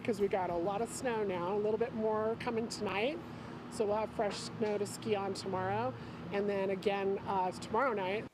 because we got a lot of snow now, a little bit more coming tonight. So we'll have fresh snow to ski on tomorrow, and then again tomorrow night.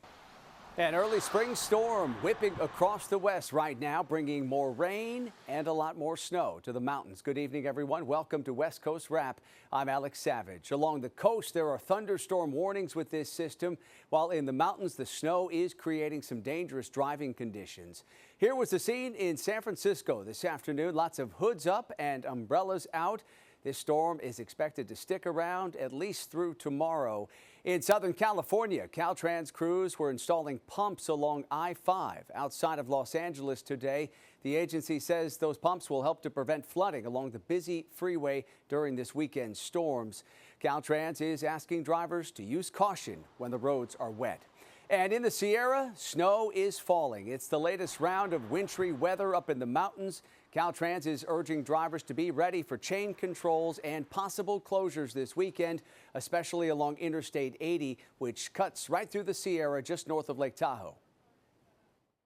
An early spring storm whipping across the west right now, bringing more rain and a lot more snow to the mountains. Good evening, everyone. Welcome to West Coast Wrap. I'm Alex Savage. Along the coast, there are thunderstorm warnings with this system, while in the mountains, the snow is creating some dangerous driving conditions. Here was the scene in San Francisco this afternoon. Lots of hoods up and umbrellas out. This storm is expected to stick around at least through tomorrow. In Southern California, Caltrans crews were installing pumps along I-5 outside of Los Angeles today. The agency says those pumps will help to prevent flooding along the busy freeway during this weekend's storms. Caltrans is asking drivers to use caution when the roads are wet. And in the Sierra, snow is falling. It's the latest round of wintry weather up in the mountains. Caltrans is urging drivers to be ready for chain controls and possible closures this weekend, especially along Interstate 80, which cuts right through the Sierra just north of Lake Tahoe.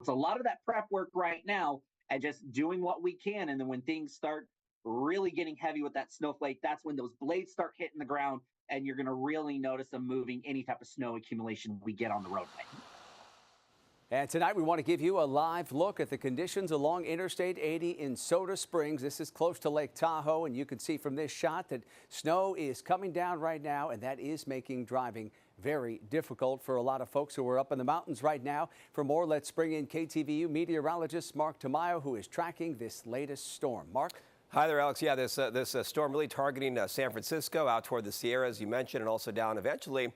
It's a lot of that prep work right now and just doing what we can. And then when things start really getting heavy with that snowflake, that's when those blades start hitting the ground and you're going to really notice them moving any type of snow accumulation we get on the roadway. And tonight we want to give you a live look at the conditions along Interstate 80 in Soda Springs. This is close to Lake Tahoe, and you can see from this shot that snow is coming down right now, and that is making driving very difficult for a lot of folks who are up in the mountains right now. For more, let's bring in KTVU meteorologist Mark Tamayo, who is tracking this latest storm. Mark? Hi there, Alex. Yeah, this storm really targeting San Francisco out toward the Sierra, as you mentioned, and also down eventually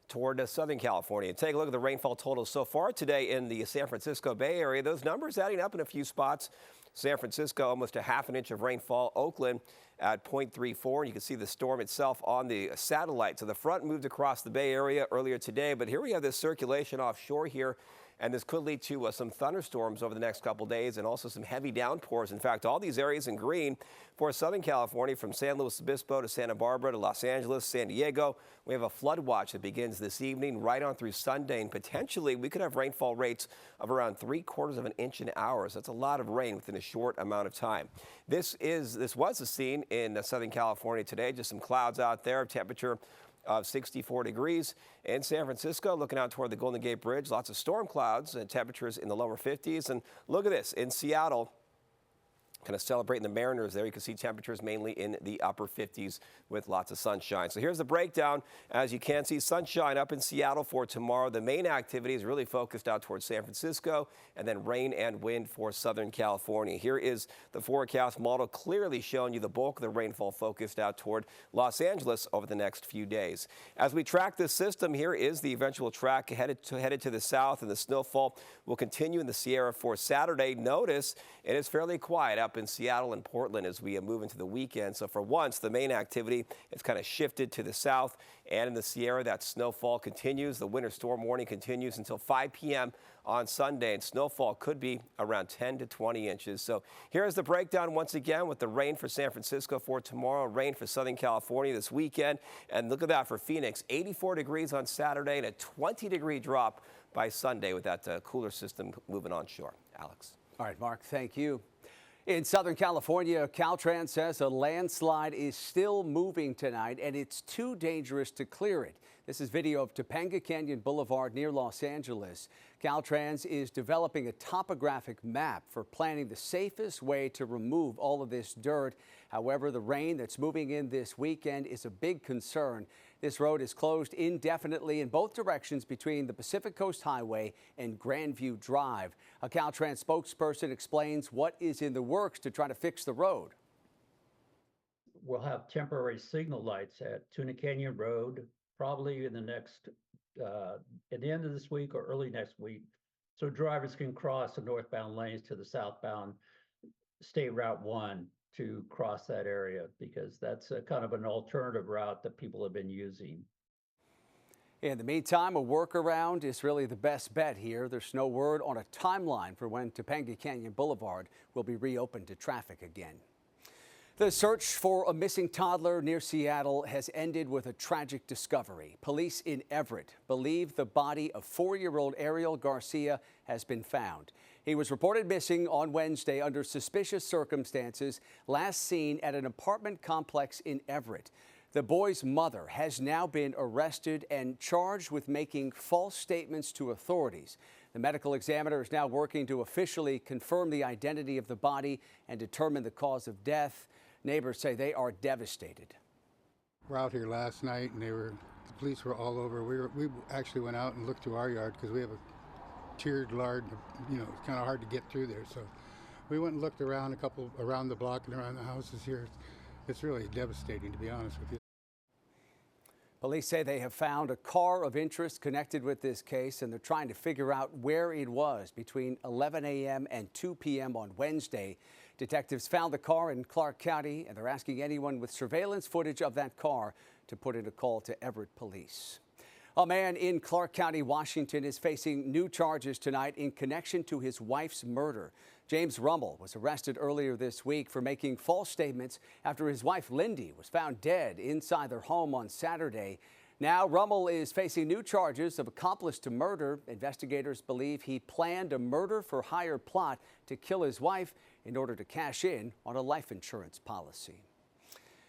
toward Southern California. Take a look at the rainfall totals so far today in the San Francisco Bay Area. Those numbers adding up in a few spots. San Francisco, almost a half an inch of rainfall. Oakland at 0.34. You can see the storm itself on the satellite. So the front moved across the Bay Area earlier today, but here we have this circulation offshore here. And this could lead to some thunderstorms over the next couple days and also some heavy downpours. In fact, all these areas in green for Southern California, from San Luis Obispo to Santa Barbara to Los Angeles, San Diego. We have a flood watch that begins this evening right on through Sunday. And potentially we could have rainfall rates of around 3/4 of an inch an hour. So that's a lot of rain within a short amount of time. This was the scene in Southern California today. Just some clouds out there. Temperature of 64 degrees in San Francisco, looking out toward the Golden Gate Bridge. Lots of storm clouds and temperatures in the lower 50s. And look at this in Seattle, kind of celebrating the Mariners there. You can see temperatures mainly in the upper 50s with lots of sunshine. So here's the breakdown. As you can see, sunshine up in Seattle for tomorrow. The main activity is really focused out towards San Francisco, and then rain and wind for Southern California. Here is the forecast model clearly showing you the bulk of the rainfall focused out toward Los Angeles over the next few days. As we track this system, here is the eventual track headed to the south, and the snowfall will continue in the Sierra for Saturday. Notice it is fairly quiet up in Seattle and Portland as we move into the weekend. So for once, the main activity has kind of shifted to the south, and in the Sierra, that snowfall continues. The winter storm warning continues until 5 p.m. on Sunday, and snowfall could be around 10 to 20 inches. So here's the breakdown once again with the rain for San Francisco for tomorrow, rain for Southern California this weekend. And look at that for Phoenix, 84 degrees on Saturday and a 20-degree drop by Sunday with that cooler system moving onshore. Alex. All right, Mark, thank you. In Southern California, Caltrans says a landslide is still moving tonight, and it's too dangerous to clear it. This is video of Tujunga Canyon Boulevard near Los Angeles. Caltrans is developing a topographic map for planning the safest way to remove all of this dirt. However, the rain that's moving in this weekend is a big concern. This road is closed indefinitely in both directions between the Pacific Coast Highway and Grandview Drive. A Caltrans spokesperson explains what is in the works to try to fix the road. We'll have temporary signal lights at Tujunga Canyon Road, probably in the next, at the end of this week or early next week, so drivers can cross the northbound lanes to the southbound State Route 1 to cross that area, because that's a kind of an alternative route that people have been using. In the meantime, a workaround is really the best bet here. There's no word on a timeline for when Tujunga Canyon Boulevard will be reopened to traffic again. The search for a missing toddler near Seattle has ended with a tragic discovery. Police in Everett believe the body of 4-year-old Ariel Garcia has been found. He was reported missing on Wednesday under suspicious circumstances, last seen at an apartment complex in Everett. The boy's mother has now been arrested and charged with making false statements to authorities. The medical examiner is now working to officially confirm the identity of the body and determine the cause of death. Neighbors say they are devastated. We're out here last night, and the police were all over. We actually went out and looked through our yard because we have a tiered yard. You know, it's kind of hard to get through there. So we went and looked around around the block and around the houses here. It's really devastating, to be honest with you. Police say they have found a car of interest connected with this case, and they're trying to figure out where it was between 11 a.m. and 2 p.m. on Wednesday. Detectives found the car in Clark County, and they're asking anyone with surveillance footage of that car to put in a call to Everett Police. A man in Clark County, Washington, is facing new charges tonight in connection to his wife's murder. James Rummel was arrested earlier this week for making false statements after his wife, Lindy, was found dead inside their home on Saturday. Now, Rummel is facing new charges of accomplice to murder. Investigators believe he planned a murder-for-hire plot to kill his wife in order to cash in on a life insurance policy.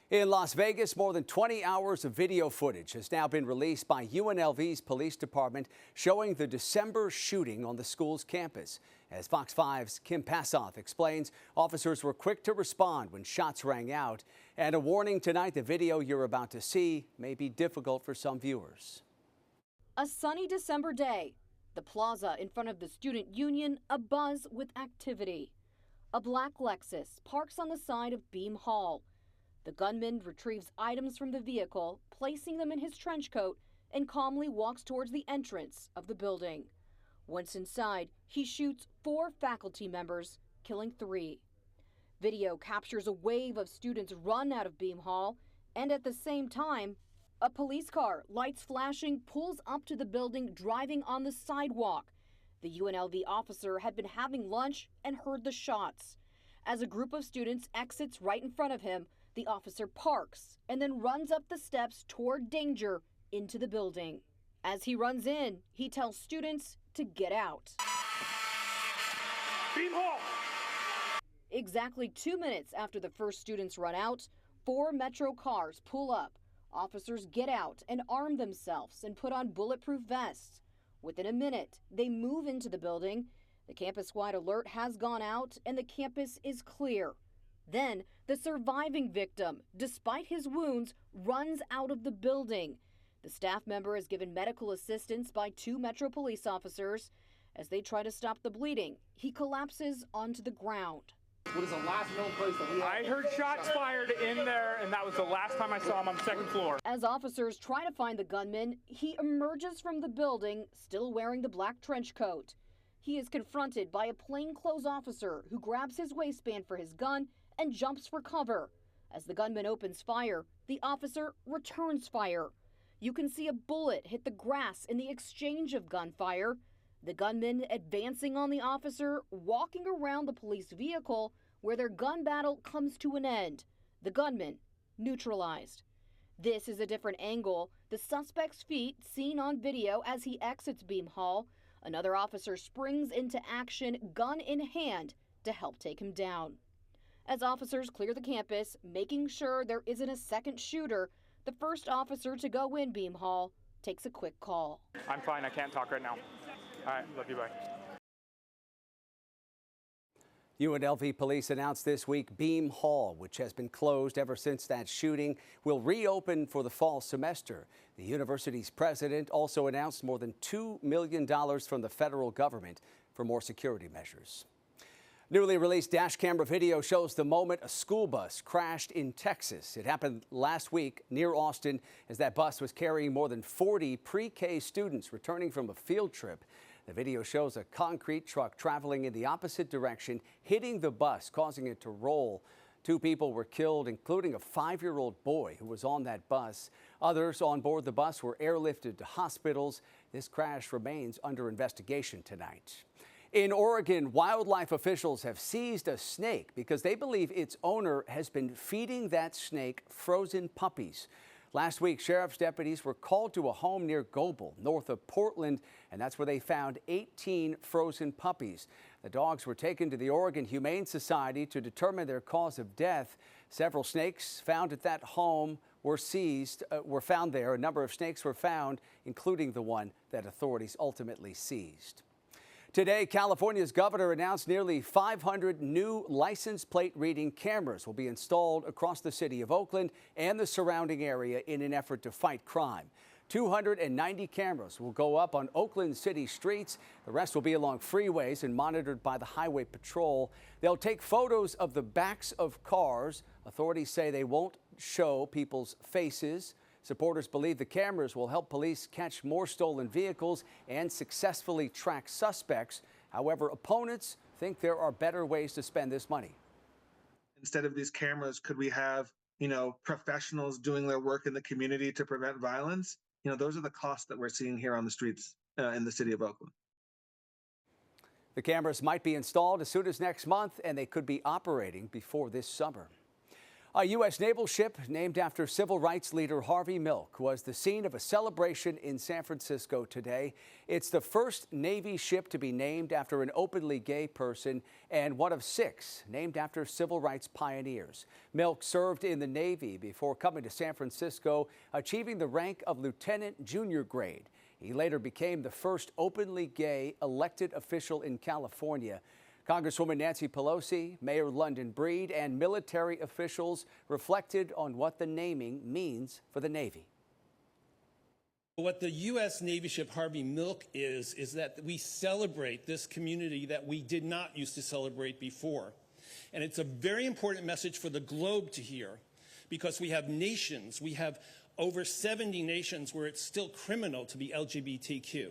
In Las Vegas, more than 20 hours of video footage has now been released by UNLV's police department showing the December shooting on the school's campus. As Fox 5's Kim Passoff explains, officers were quick to respond when shots rang out. And a warning tonight, the video you're about to see may be difficult for some viewers. A sunny December day. The plaza in front of the student union abuzz with activity. A black Lexus parks on the side of Beam Hall. The gunman retrieves items from the vehicle, placing them in his trench coat, and calmly walks towards the entrance of the building. Once inside, he shoots 4 faculty members, killing 3. Video captures a wave of students run out of Beam Hall, and at the same time, a police car, lights flashing, pulls up to the building, driving on the sidewalk. The UNLV officer had been having lunch and heard the shots. As a group of students exits right in front of him, the officer parks and then runs up the steps toward danger into the building. As he runs in, he tells students to get out. Beam Hall! Exactly 2 minutes after the first students run out, 4 Metro cars pull up. Officers get out and arm themselves and put on bulletproof vests. Within a minute, they move into the building. The campus-wide alert has gone out and the campus is clear. Then, the surviving victim, despite his wounds, runs out of the building. The staff member is given medical assistance by 2 Metro police officers. As they try to stop the bleeding, he collapses onto the ground. What is the last known place that we have? I heard shots fired in there, and that was the last time I saw him on the 2nd floor. As officers try to find the gunman, he emerges from the building, still wearing the black trench coat. He is confronted by a plainclothes officer who grabs his waistband for his gun and jumps for cover. As the gunman opens fire, the officer returns fire. You can see a bullet hit the grass in the exchange of gunfire. The gunman advancing on the officer, walking around the police vehicle where their gun battle comes to an end. The gunman neutralized. This is a different angle. The suspect's feet seen on video as he exits Beam Hall. Another officer springs into action, gun in hand, to help take him down. As officers clear the campus, making sure there isn't a second shooter, the first officer to go in Beam Hall takes a quick call. I'm fine. I can't talk right now. All right. Love you. Bye. UNLV police announced this week Beam Hall, which has been closed ever since that shooting, will reopen for the fall semester. The university's president also announced more than $2 million from the federal government for more security measures. Newly released dash camera video shows the moment a school bus crashed in Texas. It happened last week near Austin as that bus was carrying more than 40 pre-K students returning from a field trip. The video shows a concrete truck traveling in the opposite direction, hitting the bus, causing it to roll. 2 people were killed, including a 5-year-old boy who was on that bus. Others on board the bus were airlifted to hospitals. This crash remains under investigation tonight. In Oregon, wildlife officials have seized a snake because they believe its owner has been feeding that snake frozen puppies. Last week, sheriff's deputies were called to a home near Goble, north of Portland, and that's where they found 18 frozen puppies. The dogs were taken to the Oregon Humane Society to determine their cause of death. Several snakes found at that home were found there. A number of snakes were found, including the one that authorities ultimately seized. Today, California's governor announced nearly 500 new license plate reading cameras will be installed across the city of Oakland and the surrounding area in an effort to fight crime. 290 cameras will go up on Oakland city streets. The rest will be along freeways and monitored by the Highway Patrol. They'll take photos of the backs of cars. Authorities say they won't show people's faces. Supporters believe the cameras will help police catch more stolen vehicles and successfully track suspects. However, opponents think there are better ways to spend this money. Instead of these cameras, could we have, professionals doing their work in the community to prevent violence? Those are the costs that we're seeing here on the streets in the city of Oakland. The cameras might be installed as soon as next month, and they could be operating before this summer. A U.S. naval ship named after civil rights leader Harvey Milk was the scene of a celebration in San Francisco today. It's the first Navy ship to be named after an openly gay person and one of 6 named after civil rights pioneers. Milk served in the Navy before coming to San Francisco, achieving the rank of lieutenant junior grade. He later became the first openly gay elected official in California. Congresswoman Nancy Pelosi, Mayor London Breed, and military officials reflected on what the naming means for the Navy. What the U.S. Navy ship Harvey Milk is that we celebrate this community that we did not used to celebrate before. And it's a very important message for the globe to hear, because we have nations, we have over 70 nations where it's still criminal to be LGBTQ.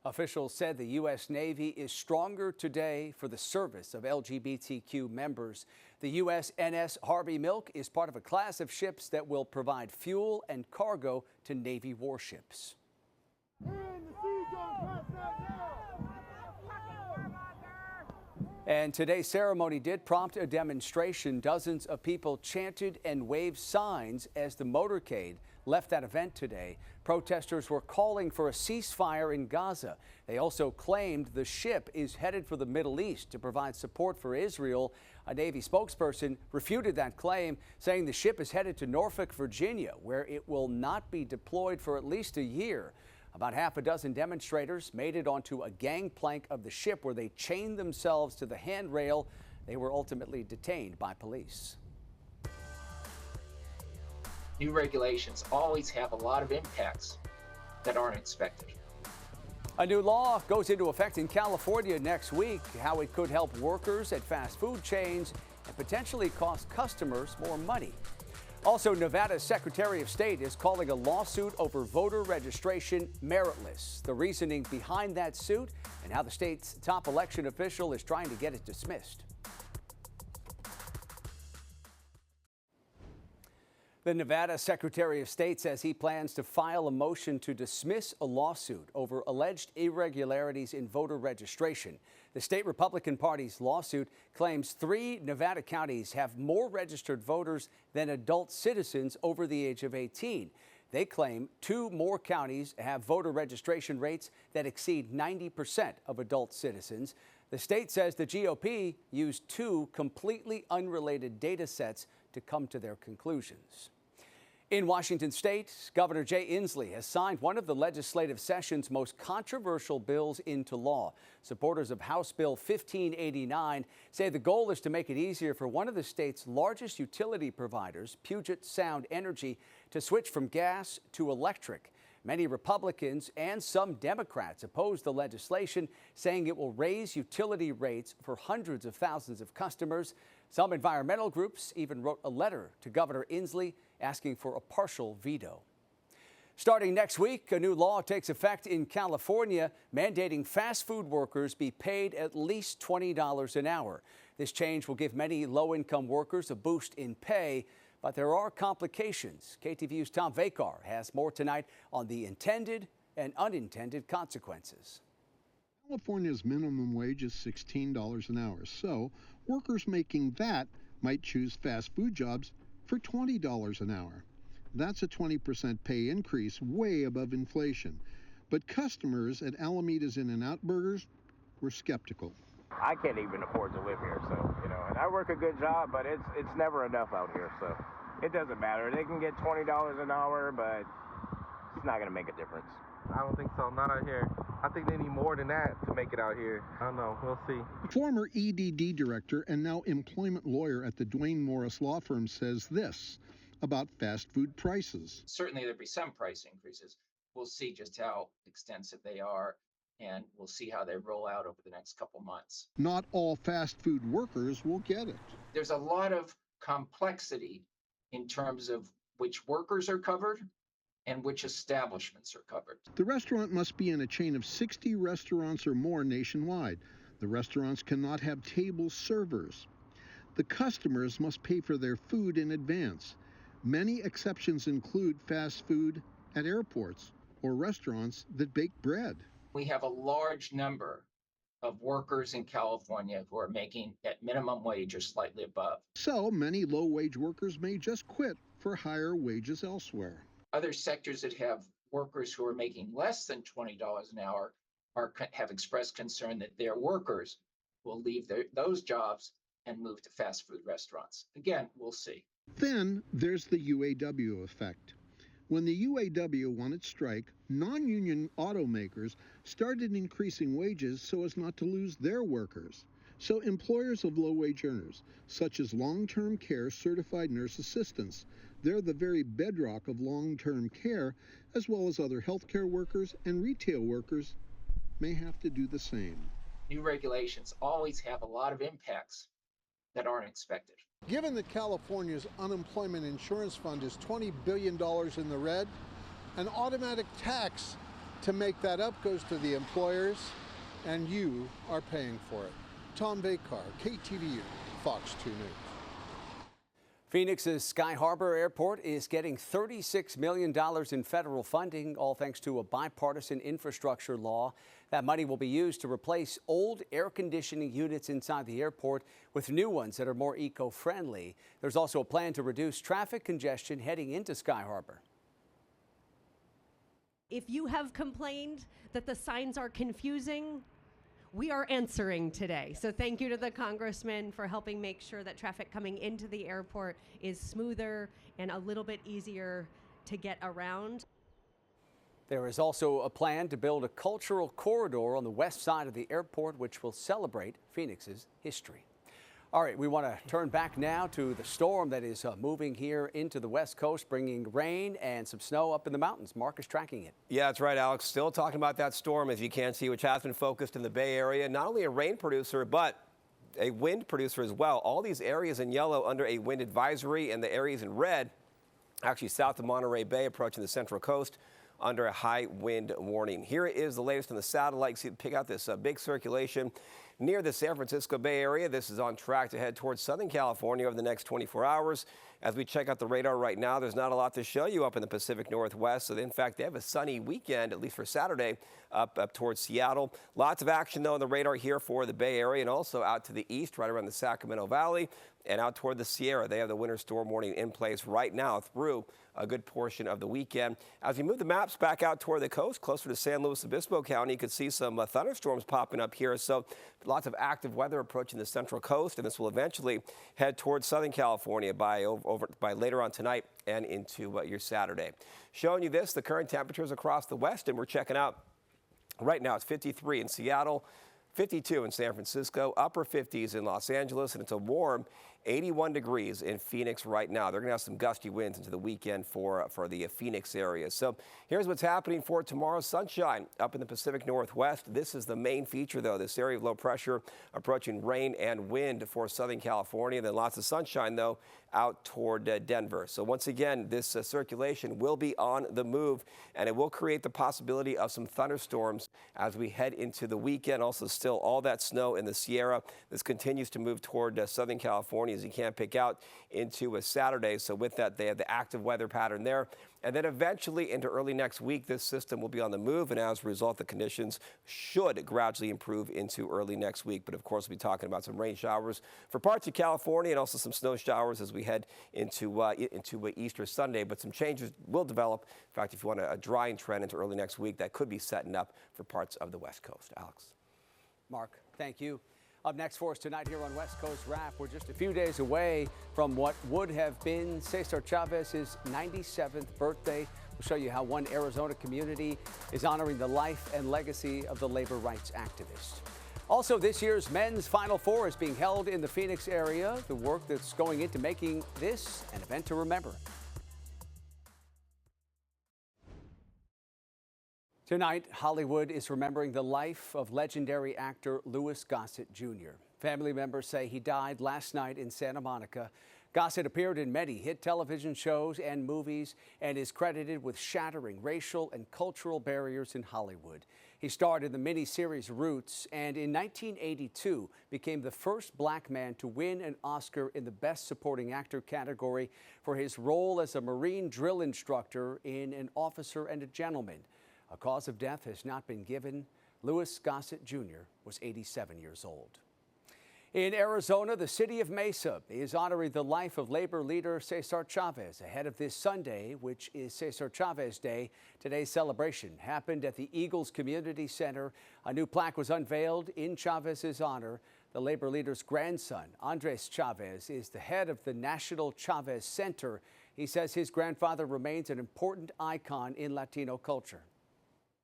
Officials said the U.S. Navy is stronger today for the service of LGBTQ members. The USNS Harvey Milk is part of a class of ships that will provide fuel and cargo to Navy warships. And today's ceremony did prompt a demonstration. Dozens of people chanted and waved signs as the motorcade left that event today. Protesters were calling for a ceasefire in Gaza. They also claimed the ship is headed for the Middle East to provide support for Israel. A Navy spokesperson refuted that claim, saying the ship is headed to Norfolk, Virginia, where it will not be deployed for at least a year. About half a dozen demonstrators made it onto a gangplank of the ship where they chained themselves to the handrail. They were ultimately detained by police. New regulations always have a lot of impacts that aren't expected. A new law goes into effect in California next week. How it could help workers at fast food chains and potentially cost customers more money. Also, Nevada's Secretary of State is calling a lawsuit over voter registration meritless. The reasoning behind that suit and how the state's top election official is trying to get it dismissed. The Nevada Secretary of State says he plans to file a motion to dismiss a lawsuit over alleged irregularities in voter registration. The state Republican Party's lawsuit claims 3 Nevada counties have more registered voters than adult citizens over the age of 18. They claim 2 more counties have voter registration rates that exceed 90% of adult citizens. The state says the GOP used 2 completely unrelated data sets to come to their conclusions. In Washington state, Governor Jay Inslee has signed one of the legislative session's most controversial bills into law. Supporters of House Bill 1589 say the goal is to make it easier for one of the state's largest utility providers, Puget Sound Energy, to switch from gas to electric. Many Republicans and some Democrats oppose the legislation, saying it will raise utility rates for hundreds of thousands of customers. Some environmental groups even wrote a letter to Governor Inslee asking for a partial veto. Starting next week, a new law takes effect in California, mandating fast food workers be paid at least $20 an hour. This change will give many low-income workers a boost in pay, but there are complications. KTVU's Tom Vakar has more tonight on the intended and unintended consequences. California's minimum wage is $16 an hour, so workers making that might choose fast food jobs for $20 an hour. That's a 20% pay increase, way above inflation. But customers at Alameda's In-N-Out Burgers were skeptical. I can't even afford to live here, so, and I work a good job, but it's never enough out here, so it doesn't matter. They can get $20 an hour, but it's not going to make a difference. I don't think so, not out here. I think they need more than that to make it out here. I don't know, we'll see. Former EDD director and now employment lawyer at the Duane Morris law firm says this about fast food prices. Certainly there'll be some price increases. We'll see just how extensive they are, and we'll see how they roll out over the next couple months. Not all fast food workers will get it. There's a lot of complexity in terms of which workers are covered and which establishments are covered. The restaurant must be in a chain of 60 restaurants or more nationwide. The restaurants cannot have table servers. The customers must pay for their food in advance. Many exceptions include fast food at airports or restaurants that bake bread. We have a large number of workers in California who are making at minimum wage or slightly above. So many low-wage workers may just quit for higher wages elsewhere. Other sectors that have workers who are making less than $20 an hour have expressed concern that their workers will leave those jobs and move to fast food restaurants. Again, we'll see. Then there's the UAW effect. When the UAW wanted strike, non-union automakers started increasing wages so as not to lose their workers. So employers of low-wage earners, such as long-term care certified nurse assistants, they're the very bedrock of long-term care, as well as other healthcare workers and retail workers, may have to do the same. New regulations always have a lot of impacts that aren't expected. Given that California's unemployment insurance fund is $20 billion in the red, an automatic tax to make that up goes to the employers, and you are paying for it. Tom Bakar, KTVU, Fox 2 News. Phoenix's Sky Harbor Airport is getting $36 million in federal funding, all thanks to a bipartisan infrastructure law. That money will be used to replace old air conditioning units inside the airport with new ones that are more eco-friendly. There's also a plan to reduce traffic congestion heading into Sky Harbor. If you have complained that the signs are confusing, we are answering today. So thank you to the congressman for helping make sure that traffic coming into the airport is smoother and a little bit easier to get around. There is also a plan to build a cultural corridor on the west side of the airport, which will celebrate Phoenix's history. All right, we want to turn back now to the storm that is moving here into the West Coast, bringing rain and some snow up in the mountains. Mark is tracking it. Yeah, that's right, Alex. Still talking about that storm, as you can see, which has been focused in the Bay Area. Not only a rain producer, but a wind producer as well. All these areas in yellow under a wind advisory, and the areas in red, actually south of Monterey Bay, approaching the Central Coast, under a high wind warning. Here is the latest on the satellite. See, pick out this big circulation near the San Francisco Bay Area. This is on track to head towards Southern California over the next 24 hours. As we check out the radar right now, there's not a lot to show you up in the Pacific Northwest. So in fact, they have a sunny weekend, at least for Saturday, up towards Seattle. Lots of action, though, on the radar here for the Bay Area and also out to the east, right around the Sacramento Valley and out toward the Sierra. They have the winter storm warning in place right now through a good portion of the weekend. As we move the maps back out toward the coast, closer to San Luis Obispo County, you could see some thunderstorms popping up here. So lots of active weather approaching the Central Coast, and this will eventually head towards Southern California by later on tonight and into your Saturday. Showing you this, the current temperatures across the west, and we're checking out right now. It's 53 in Seattle, 52 in San Francisco, upper 50s in Los Angeles, and it's a warm 81 degrees in Phoenix right now. They're going to have some gusty winds into the weekend for the Phoenix area. So here's what's happening for tomorrow. Sunshine up in the Pacific Northwest. This is the main feature, though. This area of low pressure approaching rain and wind for Southern California. Then lots of sunshine, though, out toward Denver. So once again, this circulation will be on the move, and it will create the possibility of some thunderstorms as we head into the weekend. Also, still all that snow in the Sierra. This continues to move toward Southern California California as you can't pick out into a Saturday. So with that, they have the active weather pattern there. And then eventually into early next week, this system will be on the move. And as a result, the conditions should gradually improve into early next week. But of course, we'll be talking about some rain showers for parts of California and also some snow showers as we head into Easter Sunday. But some changes will develop. In fact, if you want a drying trend into early next week, that could be setting up for parts of the West Coast. Alex. Mark, thank you. Up next for us tonight here on West Coast Wrap, we're just a few days away from what would have been Cesar Chavez's 97th birthday. We'll show you how one Arizona community is honoring the life and legacy of the labor rights activist. Also, this year's men's Final Four is being held in the Phoenix area, the work that's going into making this an event to remember. Tonight, Hollywood is remembering the life of legendary actor Louis Gossett Jr. Family members say he died last night in Santa Monica. Gossett appeared in many hit television shows and movies and is credited with shattering racial and cultural barriers in Hollywood. He starred in the miniseries Roots and in 1982 became the first black man to win an Oscar in the Best Supporting Actor category for his role as a Marine drill instructor in An Officer and a Gentleman. A cause of death has not been given. Louis Gossett Jr. was 87 years old. In Arizona, the city of Mesa is honoring the life of labor leader Cesar Chavez ahead of this Sunday, which is Cesar Chavez Day. Today's celebration happened at the Eagles Community Center. A new plaque was unveiled in Chavez's honor. The labor leader's grandson, Andres Chavez, is the head of the National Chavez Center. He says his grandfather remains an important icon in Latino culture.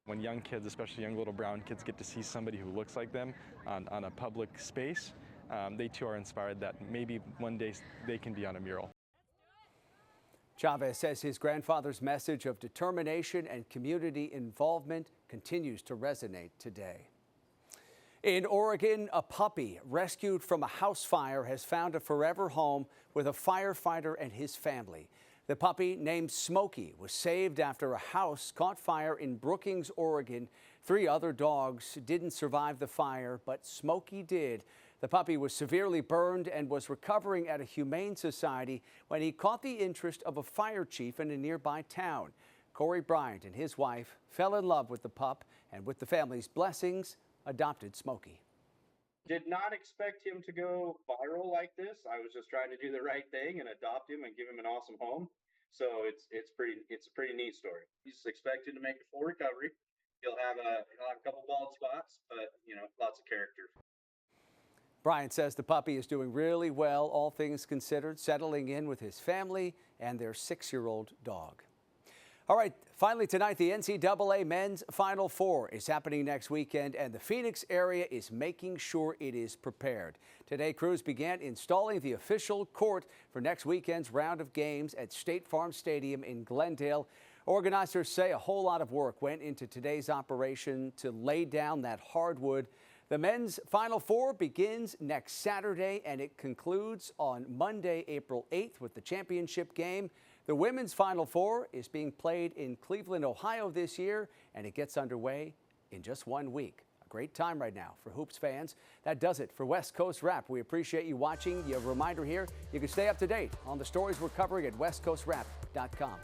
When young kids, especially young little brown kids, get to see somebody who looks like them on a public space, they too are inspired that maybe one day they can be on a mural. Chavez says his grandfather's message of determination and community involvement continues to resonate today. In Oregon, a puppy rescued from a house fire has found a forever home with a firefighter and his family. The puppy, named Smokey, was saved after a house caught fire in Brookings, Oregon. 3 other dogs didn't survive the fire, but Smokey did. The puppy was severely burned and was recovering at a humane society when he caught the interest of a fire chief in a nearby town. Corey Bryant and his wife fell in love with the pup and, with the family's blessings, adopted Smokey. Did not expect him to go viral like this. I was just trying to do the right thing and adopt him and give him an awesome home. So it's a pretty neat story. He's expected to make a full recovery. He'll have a couple bald spots, but lots of character. Bryant says the puppy is doing really well, all things considered, settling in with his family and their 6-year-old dog. All right, finally tonight, the NCAA Men's Final Four is happening next weekend, and the Phoenix area is making sure it is prepared. Today, crews began installing the official court for next weekend's round of games at State Farm Stadium in Glendale. Organizers say a whole lot of work went into today's operation to lay down that hardwood. The men's Final Four begins next Saturday, and it concludes on Monday, April 8th with the championship game. The women's Final Four is being played in Cleveland, Ohio this year, and it gets underway in just 1 week. A great time right now for hoops fans. That does it for West Coast Wrap. We appreciate you watching. You have a reminder here, you can stay up to date on the stories we're covering at westcoastwrap.com.